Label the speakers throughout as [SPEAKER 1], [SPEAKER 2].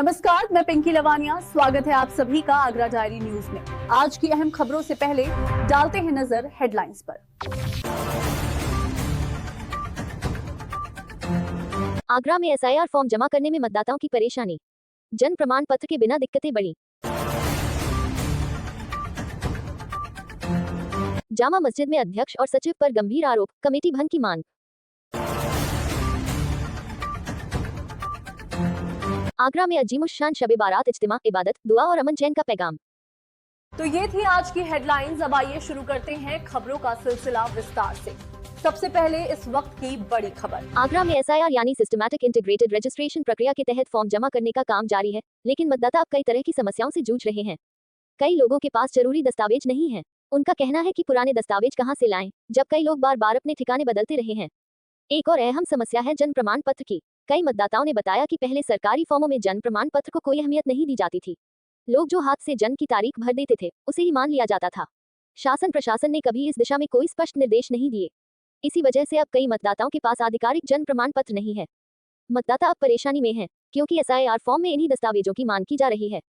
[SPEAKER 1] नमस्कार, मैं पिंकी लवानिया। स्वागत है आप सभी का आगरा डायरी न्यूज में। आज की अहम खबरों से पहले डालते हैं नजर हेडलाइंस पर।
[SPEAKER 2] आगरा में एसआईआर फॉर्म जमा करने में मतदाताओं की परेशानी, जन प्रमाण पत्र के बिना दिक्कतें बढ़ी। जामा मस्जिद में अध्यक्ष और सचिव पर गंभीर आरोप, कमेटी भंग की मांग। आगरा में अजीमुशान शबे बारात इज्तिमा, इबादत, दुआ और अमन चैन का पैगाम।
[SPEAKER 1] तो ये थी आज की हेडलाइंस। अब आइए शुरू करते हैं खबरों का सिलसिला विस्तार से। सबसे पहले इस वक्त की बड़ी खबर।
[SPEAKER 2] आगरा में एसआईआर यानी सिस्टमैटिक इंटीग्रेटेड रजिस्ट्रेशन प्रक्रिया के तहत फॉर्म जमा करने का काम जारी है, लेकिन मतदाता अब कई तरह की समस्याओं से जूझ रहे हैं। कई लोगों के पास जरूरी दस्तावेज नहीं है। उनका कहना है कि पुराने दस्तावेज कहां से लाएं, जब कई लोग बार बार अपने ठिकाने बदलते रहे हैं। एक और अहम समस्या है जन प्रमाण पत्र की। कई मतदाताओं ने बताया कि पहले सरकारी फॉर्मों में जन प्रमाण पत्र को कोई अहमियत नहीं दी जाती थी। लोग जो हाथ से जन्म की तारीख भर देते थे, उसे ही मान लिया जाता था। शासन प्रशासन ने कभी इस दिशा में कोई स्पष्ट निर्देश नहीं दिए। इसी वजह से अब कई मतदाताओं के पास आधिकारिक जन प्रमाण पत्र नहीं है। मतदाता अब परेशानी में है, क्योंकि एसआईआर फॉर्म में इन्हीं दस्तावेजों की मांग की जा रही है।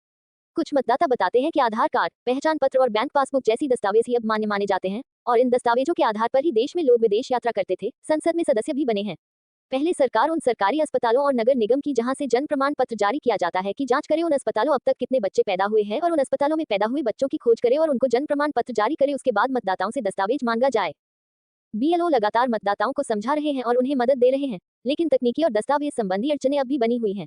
[SPEAKER 2] कुछ मतदाता बताते हैं कि आधार कार्ड, पहचान पत्र और बैंक पासबुक जैसी दस्तावेज ही अब मान्य माने जाते हैं, और इन दस्तावेजों के आधार पर ही देश में लोग विदेश यात्रा करते थे, संसद में सदस्य भी बने हैं। पहले सरकार उन सरकारी अस्पतालों और नगर निगम की जहां से जन प्रमाण पत्र जारी किया जाता है कि जांच करे उन अस्पतालों अब तक कितने बच्चे पैदा हुए हैं और उन अस्पतालों में पैदा हुए बच्चों की खोज करे और उनको जन प्रमाण पत्र जारी करे। उसके बाद मतदाताओं से दस्तावेज मांगा जाए। बीएलओ लगातार मतदाताओं को समझा रहे हैं और उन्हें मदद दे रहे हैं, लेकिन तकनीकी और दस्तावेज संबंधी अड़चनें अब भी बनी हुई हैं।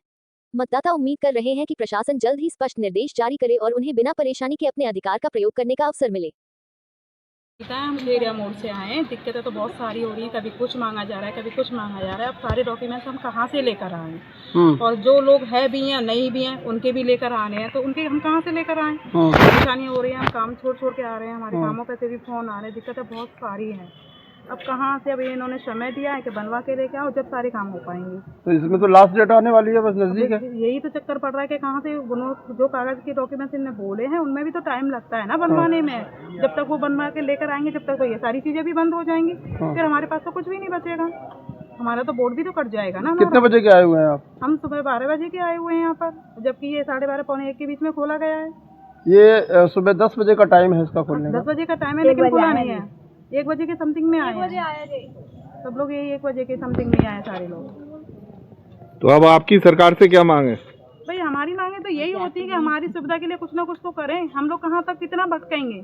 [SPEAKER 2] मतदाता उम्मीद कर रहे हैं कि प्रशासन जल्द ही स्पष्ट निर्देश जारी करे और उन्हें बिना परेशानी के अपने अधिकार का प्रयोग करने का अवसर मिले।
[SPEAKER 3] हम एरिया मोड़ से आए हैं। दिक्कतें तो बहुत सारी हो रही हैं। कभी कुछ मांगा जा रहा है, कभी कुछ मांगा जा रहा है। अब सारे डॉक्यूमेंट्स हम कहाँ से लेकर आए, और जो लोग है भी हैं नहीं भी हैं उनके भी लेकर आने हैं, तो उनके हम कहाँ से लेकर आए। परेशानी हो रही है। हम काम छोड़ छोड़ के आ रहे हैं, हमारे कामों पे से भी फोन आ रहे हैं। दिक्कतें बहुत सारी हैं। अब कहाँ से, अब इन्होंने समय दिया है कि बनवा के लेके आओ, जब सारे काम हो पाएंगे।
[SPEAKER 4] तो इसमें तो लास्ट डेट आने वाली है, बस नजदीक है।
[SPEAKER 3] यही तो चक्कर पड़ रहा है कि कहाँ से जो कागज के डॉक्यूमेंट्स इन्होंने बोले हैं उनमें भी तो टाइम लगता है ना बनवाने में। जब तक वो बनवा के लेकर आएंगे, जब तक ये सारी चीजें भी बंद हो जाएंगी, फिर हमारे पास तो कुछ भी नहीं बचेगा। हमारा तो बोर्ड भी तो कट जाएगा ना।
[SPEAKER 4] कितने बजे के आए हुए हैं आप?
[SPEAKER 3] हम सुबह 12 बजे के आए हुए हैं यहाँ पर, जबकि ये 12:30 पौने 1 के बीच में खोला गया है।
[SPEAKER 4] ये सुबह 10 बजे का टाइम है इसका खोलने का।
[SPEAKER 3] 10 बजे का टाइम है, लेकिन खुला नहीं है। 1 बजे के समथिंग में आए हैं सब लोग। यही 1 बजे के समथिंग में आए सारे लोग।
[SPEAKER 4] तो अब आपकी सरकार से क्या मांग है?
[SPEAKER 3] भाई हमारी मांगे तो यही होती है कि हमारी सुविधा के लिए कुछ ना कुछ तो करें। हम लोग कहाँ तक कितना भटकेंगे।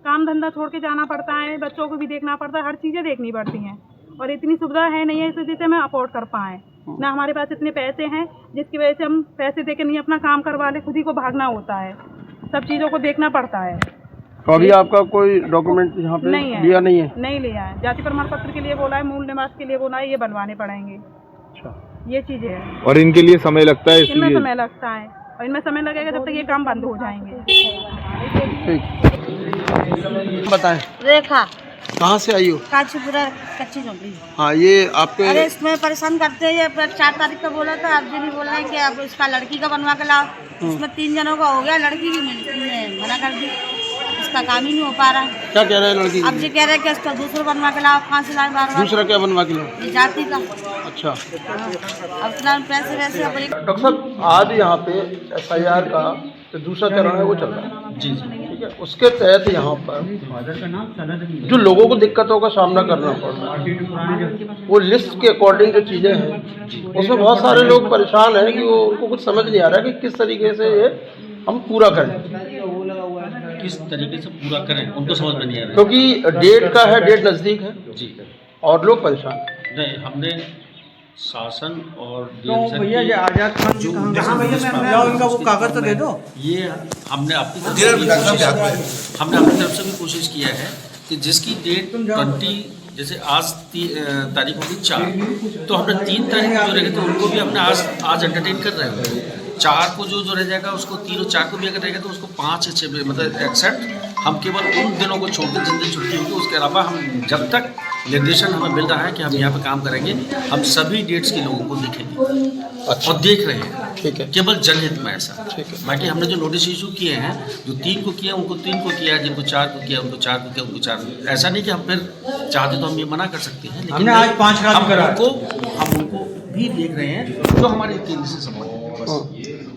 [SPEAKER 3] काम धंधा छोड़ के जाना पड़ता है, बच्चों को भी देखना पड़ता है, हर चीज़ें देखनी पड़ती हैं, और इतनी सुविधा है नहीं है इस वजह से हमें अफोर्ड कर पाएँ ना। हमारे पास इतने पैसे हैं जिसकी वजह से हम पैसे दे के नहीं अपना काम करवा ले, खुद ही को भागना होता है, सब चीज़ों को देखना पड़ता है।
[SPEAKER 4] तो अभी आपका कोई डॉक्यूमेंट यहाँ पे लिया नहीं है?
[SPEAKER 3] नहीं लिया है। जाति प्रमाण पत्र के लिए बोला है, मूल निवास के लिए बोला है, ये बनवाने पड़ेंगे।
[SPEAKER 4] अच्छा, ये
[SPEAKER 3] चीजें है।
[SPEAKER 4] और इनके लिए समय लगता है?
[SPEAKER 3] इनमें समय लगता है, और इनमें समय लगेगा जब तक ये काम बंद हो जाएंगे।
[SPEAKER 4] ठीक, बताएं।
[SPEAKER 5] रेखा,
[SPEAKER 4] कहाँ से आई हो?
[SPEAKER 5] काचीपुरा कच्ची झोंपड़ी।
[SPEAKER 4] हाँ, ये आपके
[SPEAKER 5] अरे इसमें परेशान करते हैं। 4 तारीख का बोला था, अब भी बोला है कि अब इसका लड़की का बनवा के लाओ। इसमें 3 जनों का हो गया, लड़की भी मना कर दी। इसका काम ही नहीं हो पा रहा है।
[SPEAKER 4] क्या कह रहे हैं लड़की?
[SPEAKER 5] अब जी कह रहे हैं कि इसका दूसरा बनवा के लाओ। कहाँ से लाए बार?
[SPEAKER 4] दूसरा क्या बनवा के लाओ?
[SPEAKER 5] जाति का।
[SPEAKER 4] अच्छा,
[SPEAKER 5] अब इतना पैसे वैसे।
[SPEAKER 4] डॉक्टर साहब, आज यहाँ पे एसआईआर का जो दूसरा चरण है वो चल रहा है। जी, ठीक है। उसके तहत यहाँ पर जो लोगों को दिक्कतों का सामना करना पड़ रहा है, वो लिस्ट के अकॉर्डिंग जो चीज़ें हैं, उसमें बहुत सारे लोग परेशान हैं कि वो उनको कुछ समझ नहीं आ रहा है कि किस तरीके से ये हम पूरा करें,
[SPEAKER 6] किस तरीके से पूरा करें, उनको समझ में नहीं आ रहा है।
[SPEAKER 4] क्योंकि डेट का है, डेट नज़दीक है
[SPEAKER 6] जी,
[SPEAKER 4] और लोग परेशान
[SPEAKER 6] नहीं। हमने शासन और
[SPEAKER 7] भैया आजाद खान जी इनका वो कागज तो दे दो।
[SPEAKER 6] ये हमने अपनी तरफ से भी कोशिश किया है कि जिसकी डेट 20, जैसे आज तारीख होगी 4, तो हमने 3 तारीख जो रहे थे उनको भी हमने आज एंटरटेन कर रहे हैं। 4 को जो रह जाएगा उसको 3 और 4 को भी अगर रहेगा तो उसको 5 या 6 मतलब एक्सेप्ट हम केवल उन दिनों को छोड़कर जिन दिन छुट्टी होगी। उसके अलावा हम जब तक निर्देशन हमें मिल रहा है कि हम यहाँ पे काम करेंगे, हम सभी डेट्स के लोगों को देखेंगे। अच्छा। और देख रहे हैं, ठीक है, केवल जनहित में ऐसा। ठीक है। बाकी हमने जो नोटिस इशू किए हैं, जो 3 को किया उनको 3 को किया, जिनको 4 को किया उनको 4 को किया, उनको 4 को। ऐसा नहीं कि हम फिर चाहते तो हम ये मना कर सकते हैं, लेकिन
[SPEAKER 7] आज 5
[SPEAKER 6] हम उनको भी देख रहे हैं जो हमारे केंद्र से संबंधित है।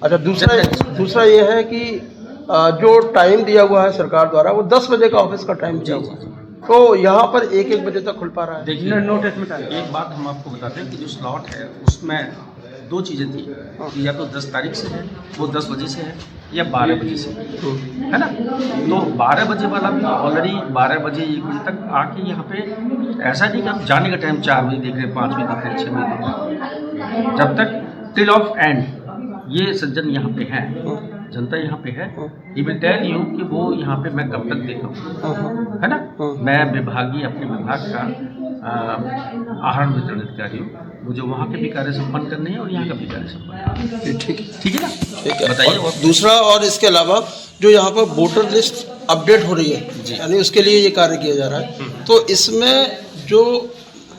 [SPEAKER 4] अच्छा, दूसरा ये है कि जो टाइम दिया हुआ है सरकार द्वारा वो 10 बजे का ऑफिस का टाइम दिया हुआ है, तो यहाँ पर 1-1 बजे तक खुल पा रहा है।
[SPEAKER 6] देखिए नोटिस में एक बात हम आपको बताते हैं कि जो स्लॉट है उसमें 2 चीज़ें थी कि या तो 10 तारीख से है, वो 10 बजे से है, या 12 बजे से है ना। तो 12 बजे वाला भी ऑलरेडी 12 बजे 1 बजे तक आके यहाँ पे ऐसा नहीं कि आप जाने का टाइम 4 बजे देख रहे हैं, 5 बजे देख रहे हैं, 6 बजे देख रहे हैं, जब तक टिल ऑफ एंड ये सज्जन यहाँ पे हैं, जनता यहाँ पे है। ये विल टेल यू कि वो यहाँ पे मैं कब तक देखा हूँ, है ना। मैं विभागीय अपने विभाग का आहार वितरण अधिकारी हूँ, मुझे वहाँ के भी कार्य संपन्न करने हैं और यहाँ का भी कार्य संपन्न। ठीक है ना, बताइए।
[SPEAKER 4] और दूसरा, और इसके अलावा जो यहाँ पर वोटर लिस्ट अपडेट हो रही है, यानी उसके लिए ये कार्य किया जा रहा है, तो इसमें जो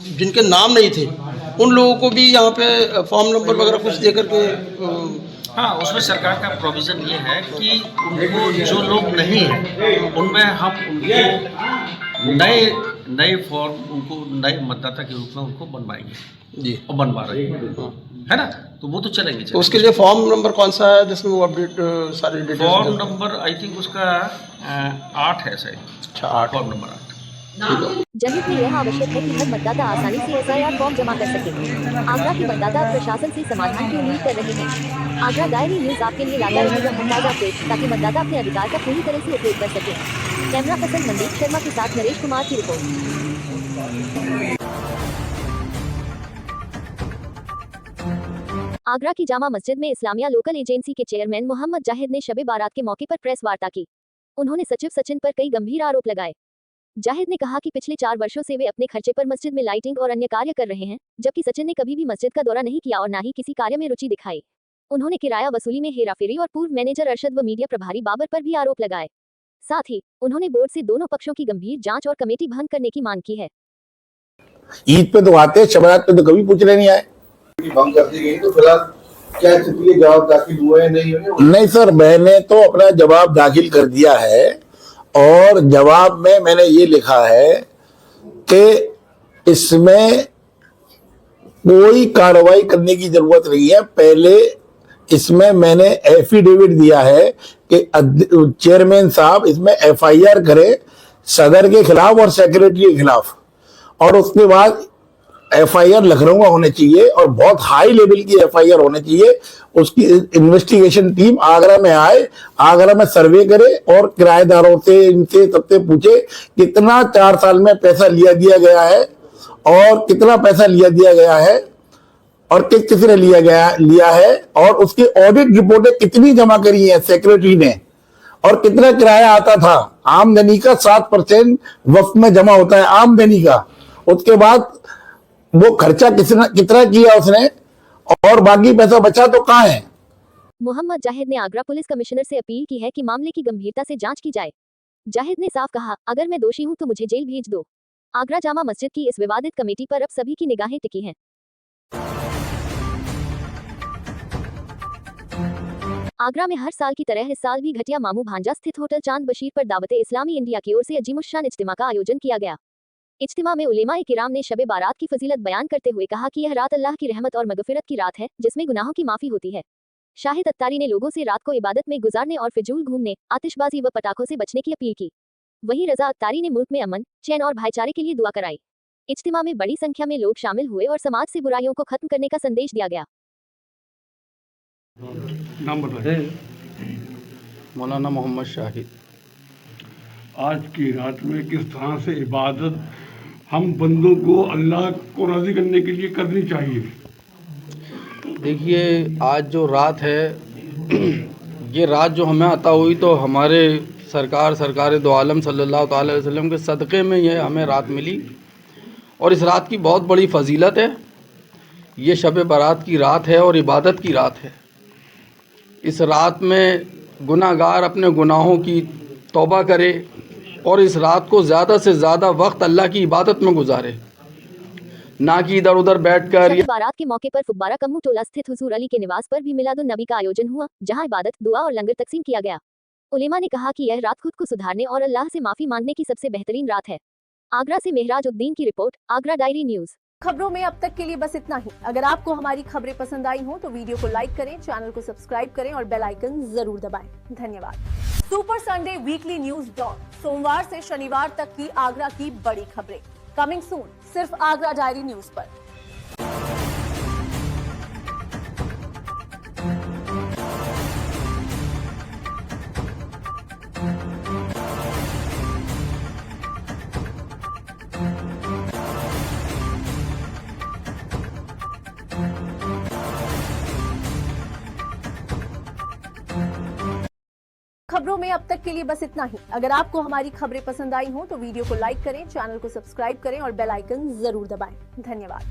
[SPEAKER 4] जिनके नाम नहीं थे उन लोगों को भी यहाँ पे फॉर्म नंबर वगैरह कुछ दे करके
[SPEAKER 6] हाँ, उसमें सरकार का प्रोविज़न ये है कि उनको जो लोग नहीं हैं उनमें हम उनको नए फॉर्म, उनको नए मतदाता के रूप में उनको बनवाएंगे
[SPEAKER 4] जी,
[SPEAKER 6] और बनवा रहे हैं, है ना। तो वो तो चलेंगे।
[SPEAKER 4] तो उसके लिए फॉर्म नंबर कौन सा है जिसमें वो अपडेट सारी details?
[SPEAKER 6] Form number I think उसका 8 है शायद।
[SPEAKER 4] अच्छा, 8,
[SPEAKER 6] फॉर्म नंबर 8।
[SPEAKER 2] जनहित में यह आवश्यक है कि हर मतदाता आसानी से SIR फॉर्म जमा कर सके। आगरा के मतदाता प्रशासन से समाधान की उम्मीद कर रहे हैं। आगरा डायरी न्यूज आपके लिए लाता रहेगा ताज़ा अपडेट, ताकि मतदाता अपने अधिकार का पूरी तरह से उपयोग कर सके। कैमरा पर्सन मनदीप शर्मा के साथ नरेश कुमार की रिपोर्ट। आगरा की जामा मस्जिद में इस्लामिया लोकल एजेंसी के चेयरमैन मोहम्मद जाहिद ने शबे बारात के मौके पर प्रेस वार्ता की। उन्होंने सचिव सचिन पर कई गंभीर आरोप लगाए। जाहिद ने कहा कि पिछले 4 वर्षों से वे अपने खर्चे पर मस्जिद में लाइटिंग और अन्य कार्य कर रहे हैं, जबकि सचिन ने कभी भी मस्जिद का दौरा नहीं किया और न ही किसी कार्य में रुचि दिखाई। उन्होंने किराया वसूली में हेराफेरी और पूर्व मैनेजर अरशद व मीडिया प्रभारी बाबर पर भी आरोप लगाए। साथ ही उन्होंने बोर्ड से दोनों पक्षों की गंभीर जांच और कमेटी भंग करने की मांग की है।
[SPEAKER 8] ईद पे तो आते, शबरात पे तो कभी पूछने नहीं आए।
[SPEAKER 9] भंग कर दी गई, तो फिलहाल क्या स्थिति है, जवाब दाखिल हुए हैं नहीं हुए?
[SPEAKER 8] नहीं सर, मैंने तो अपना जवाब दाखिल कर दिया है और जवाब में मैंने ये लिखा है कि इसमें कोई कार्रवाई करने की जरूरत नहीं है। पहले इसमें मैंने एफिडेविट दिया है कि चेयरमैन साहब इसमें FIR करें सदर के खिलाफ और सेक्रेटरी के खिलाफ, और उसके बाद FIR लखनऊ में होने चाहिए और बहुत हाई लेवल की FIR होने चाहिए। उसकी इन्वेस्टिगेशन टीम आगरा में आए, आगरा में सर्वे करे और किराएदारों से, इनसे सबसे पूछे कितना 4 साल में पैसा लिया दिया गया है और कितना पैसा लिया दिया गया है और किसने लिया है और उसकी ऑडिट रिपोर्टें कितनी जमा करी है सेक्रेटरी ने, और कितना किराया आता था। आमदनी का 7% वक्त में जमा होता है, आमदनी का। उसके बाद वो खर्चा कितना किया उसने और बाकी पैसा बचा तो कहाँ है।
[SPEAKER 2] मोहम्मद जाहिद ने आगरा पुलिस कमिश्नर से अपील की है कि मामले की गंभीरता से जांच की जाए। जाहिद ने साफ कहा, अगर मैं दोषी हूं तो मुझे जेल भेज दो। आगरा जामा मस्जिद की इस विवादित कमेटी पर अब सभी की निगाहें टिकी हैं। आगरा में हर साल की तरह इस साल भी घटिया मामू भांजा स्थित होटल चांद बशीर पर दावते इस्लामी इंडिया की ओर से अजीमुशान इज्तिमा का आयोजन किया गया। इज्तिमा में उलेमा किराम ने शबे बारात की फजीलत बयान करते हुए कहा कि यह रात अल्लाह की रहमत और मगफिरत की रात है, जिसमें गुनाहों की माफी होती है। शाहिद अत्तारी ने लोगों से रात को इबादत में गुजारने और फिजूल घूमने, आतिशबाजी व पटाखों से बचने की अपील की। वहीं रजा अत्तारी ने मुल्क में अमन, चैन और भाईचारे के लिए दुआ कराई। इज्तिमा में बड़ी संख्या में लोग शामिल हुए और समाज से बुराइयों को खत्म करने का संदेश दिया गया।
[SPEAKER 10] मौलाना मोहम्मद शाहिद। आज की रात में किस तरह से इबादत हम बंदों को अल्लाह को राज़ी करने के लिए करनी चाहिए।
[SPEAKER 11] देखिए, आज जो रात है ये रात जो हमें अता हुई तो हमारे सरकार दो आलम सल्लल्लाहु अलैहि वसल्लम के सदक़े में ये हमें रात मिली और इस रात की बहुत बड़ी फजीलत है। ये शब बारात की रात है और इबादत की रात है। इस रात में गुनाहगार अपने गुनाहों की तौबा करे और इस रात को ज़्यादा से ज़्यादा वक्त अल्लाह की इबादत में गुजारे, ना कि इधर उधर बैठकर।
[SPEAKER 2] बारात के मौके पर फुब्बारा कम्मू टोला स्थित हुजूर अली के निवास पर भी मिलादुन नबी का आयोजन हुआ, जहां इबादत, दुआ और लंगर तकसीम किया गया। उलेमा ने कहा कि यह रात खुद को सुधारने और अल्लाह से माफ़ी मांगने की सबसे बेहतरीन रात है। आगरा से मेहराज उद्दीन की रिपोर्ट, आगरा डायरी न्यूज़।
[SPEAKER 1] खबरों में अब तक के लिए बस इतना ही। अगर आपको हमारी खबरें पसंद आई हो तो वीडियो को लाइक करें, चैनल को सब्सक्राइब करें और बेल आइकन जरूर दबाएं। धन्यवाद। Super Sunday weekly news dot, सोमवार से शनिवार तक की आगरा की बड़ी खबरें कमिंग सून, सिर्फ आगरा डायरी न्यूज पर। खबरों में अब तक के लिए बस इतना ही। अगर आपको हमारी खबरें पसंद आई हो तो वीडियो को लाइक करें, चैनल को सब्सक्राइब करें और बेल आइकन जरूर दबाएं। धन्यवाद।